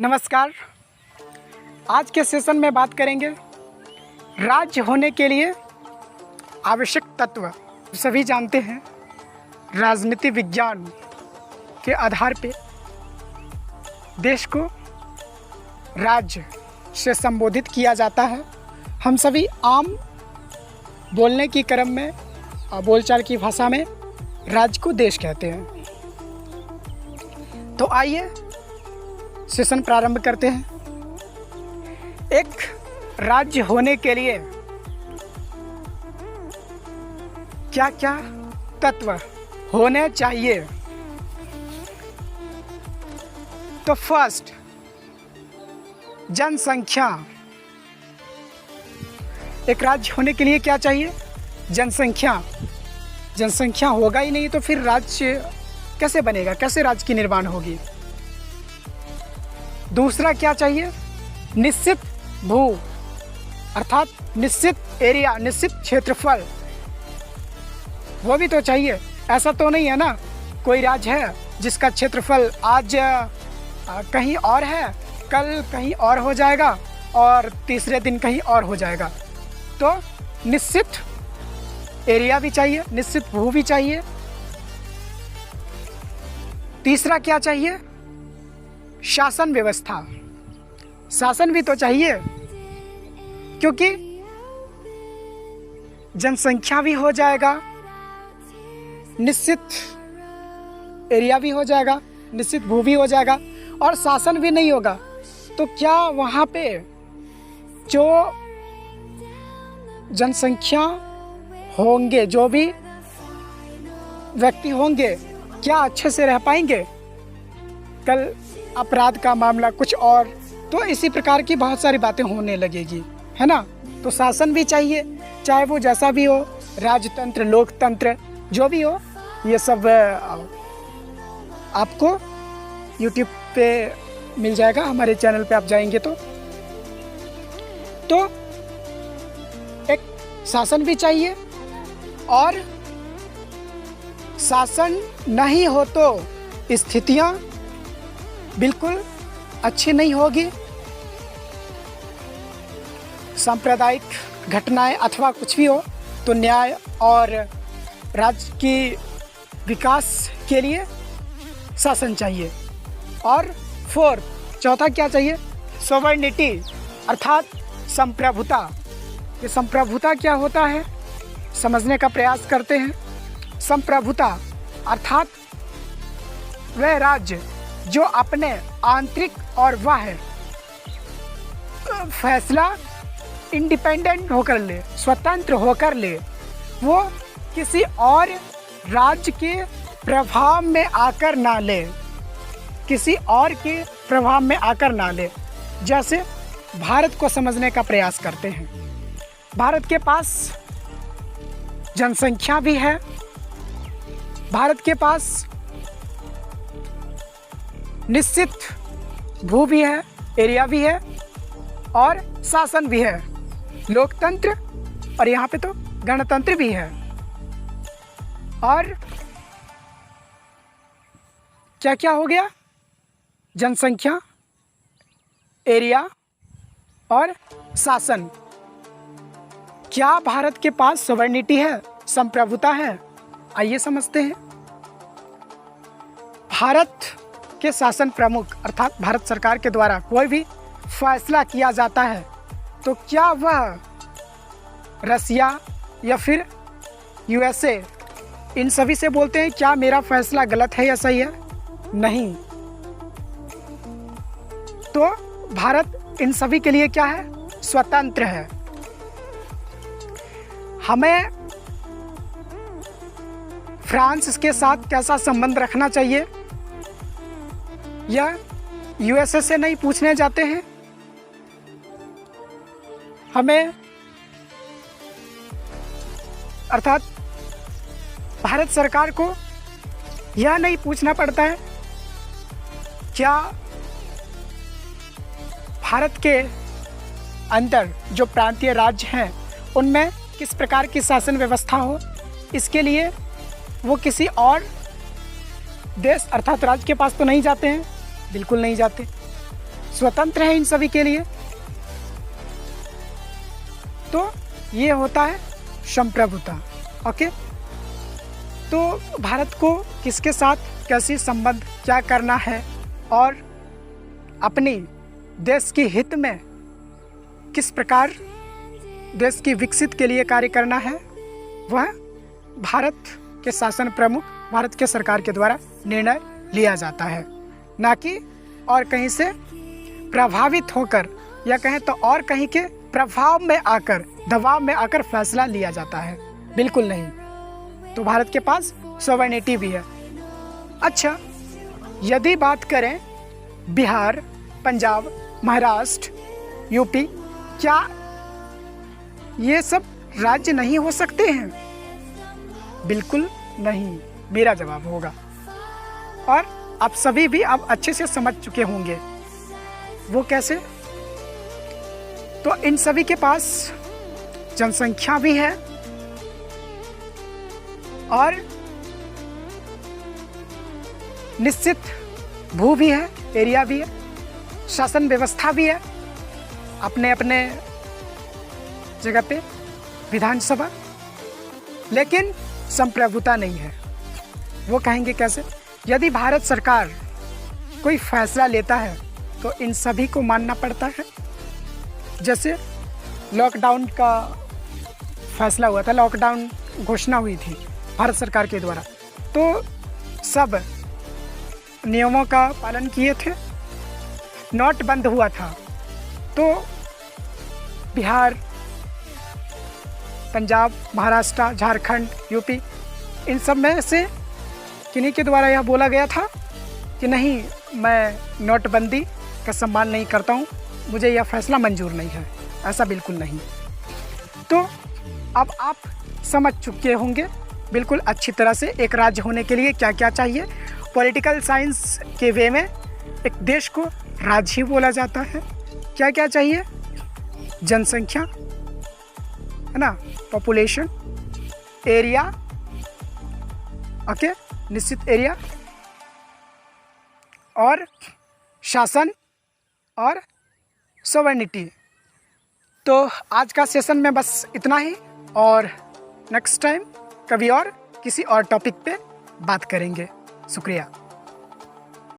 नमस्कार। आज के सेशन में बात करेंगे राज्य होने के लिए आवश्यक तत्व। सभी जानते हैं राजनीति विज्ञान के आधार पे देश को राज्य से संबोधित किया जाता है। हम सभी आम बोलने की क्रम में बोलचाल की भाषा में राज्य को देश कहते हैं। तो आइए सेशन प्रारंभ करते हैं। एक राज्य होने के लिए क्या क्या तत्व होने चाहिए? तो फर्स्ट, जनसंख्या। एक राज्य होने के लिए क्या चाहिए? जनसंख्या। जनसंख्या होगा ही नहीं तो फिर राज्य कैसे बनेगा, कैसे राज्य की निर्माण होगी? दूसरा क्या चाहिए? निश्चित भू अर्थात निश्चित एरिया, निश्चित क्षेत्रफल, वो भी तो चाहिए। ऐसा तो नहीं है ना कोई राज्य है जिसका क्षेत्रफल आज कहीं और है, कल कहीं और हो जाएगा और तीसरे दिन कहीं और हो जाएगा। तो निश्चित एरिया भी चाहिए, निश्चित भू भी चाहिए। तीसरा क्या चाहिए? शासन व्यवस्था। शासन भी तो चाहिए, क्योंकि जनसंख्या भी हो जाएगा, निश्चित एरिया भी हो जाएगा, निश्चित भू भी हो जाएगा और शासन भी नहीं होगा तो क्या वहाँ पे जो जनसंख्या होंगे, जो भी व्यक्ति होंगे, क्या अच्छे से रह पाएंगे? कल अपराध का मामला कुछ और, तो इसी प्रकार की बहुत सारी बातें होने लगेगी, है ना। तो शासन भी चाहिए, चाहे वो जैसा भी हो, राजतंत्र, लोकतंत्र, जो भी हो। ये सब आपको YouTube पे मिल जाएगा, हमारे चैनल पे आप जाएंगे तो एक शासन भी चाहिए। और शासन नहीं हो तो स्थितियां बिल्कुल अच्छी नहीं होगी। सांप्रदायिक घटनाएं अथवा कुछ भी हो तो न्याय और राज्य की विकास के लिए शासन चाहिए। और चौथा क्या चाहिए? सॉवरेनिटी अर्थात संप्रभुता। ये संप्रभुता क्या होता है समझने का प्रयास करते हैं। संप्रभुता अर्थात वह राज्य जो अपने आंतरिक और बाह्य फैसला इंडिपेंडेंट होकर ले, स्वतंत्र होकर ले, वो किसी और राज्य के प्रभाव में आकर ना ले, किसी और के प्रभाव में आकर ना ले। जैसे भारत को समझने का प्रयास करते हैं। भारत के पास जनसंख्या भी है, भारत के पास निश्चित भू भी है, एरिया भी है और शासन भी है, लोकतंत्र, और यहाँ पे तो गणतंत्र भी है। और क्या क्या हो गया? जनसंख्या, एरिया और शासन। क्या भारत के पास सॉवरेनिटी है, संप्रभुता है? आइए समझते हैं। भारत के शासन प्रमुख अर्थात भारत सरकार के द्वारा कोई भी फैसला किया जाता है तो क्या वह रसिया या फिर USA इन सभी से बोलते हैं क्या मेरा फैसला गलत है या सही है? नहीं। तो भारत इन सभी के लिए क्या है? स्वतंत्र है। हमें फ्रांस के साथ कैसा संबंध रखना चाहिए यह USA से नहीं पूछने जाते हैं। हमें अर्थात भारत सरकार को यह नहीं पूछना पड़ता है क्या भारत के अंदर जो प्रांतीय राज्य हैं उनमें किस प्रकार की शासन व्यवस्था हो। इसके लिए वो किसी और देश अर्थात राज्य के पास तो नहीं जाते हैं, बिल्कुल नहीं जाते। स्वतंत्र है इन सभी के लिए। तो ये होता है संप्रभुता। ओके, तो भारत को किसके साथ कैसी संबंध क्या करना है और अपनी देश की हित में किस प्रकार देश की विकसित के लिए कार्य करना है, वह भारत के शासन प्रमुख, भारत के सरकार के द्वारा निर्णय लिया जाता है, ना कि और कहीं से प्रभावित होकर या कहें तो और कहीं के प्रभाव में आकर, दबाव में आकर फैसला लिया जाता है, बिल्कुल नहीं। तो भारत के पास सॉवरेनिटी भी है। अच्छा, यदि बात करें बिहार, पंजाब, महाराष्ट्र, यूपी, क्या ये सब राज्य नहीं हो सकते हैं? बिल्कुल नहीं, मेरा जवाब होगा। और आप सभी भी अब अच्छे से समझ चुके होंगे वो कैसे। तो इन सभी के पास जनसंख्या भी है और निश्चित भू भी है, एरिया भी है, शासन व्यवस्था भी है, अपने अपने जगह पे विधानसभा, लेकिन संप्रभुता नहीं है। वो कहेंगे कैसे? यदि भारत सरकार कोई फैसला लेता है तो इन सभी को मानना पड़ता है। जैसे लॉकडाउन का फैसला हुआ था, लॉकडाउन घोषणा हुई थी भारत सरकार के द्वारा, तो सब नियमों का पालन किए थे। नोट बंद हुआ था तो बिहार, पंजाब, महाराष्ट्र, झारखंड, यूपी, इन सब में से किन्हीं के द्वारा यह बोला गया था कि नहीं, मैं नोटबंदी का सम्मान नहीं करता हूँ, मुझे यह फैसला मंजूर नहीं है। ऐसा बिल्कुल नहीं। तो अब आप समझ चुके होंगे बिल्कुल अच्छी तरह से एक राज्य होने के लिए क्या क्या चाहिए। पॉलिटिकल साइंस के वे में एक देश को राज्य ही बोला जाता है। क्या क्या चाहिए? जनसंख्या, है ना, पॉपुलेशन, एरिया, ओके, निश्चित एरिया, और शासन और सॉवरेनिटी। तो आज का सेशन में बस इतना ही, और नेक्स्ट टाइम कभी और किसी और टॉपिक पे बात करेंगे। शुक्रिया।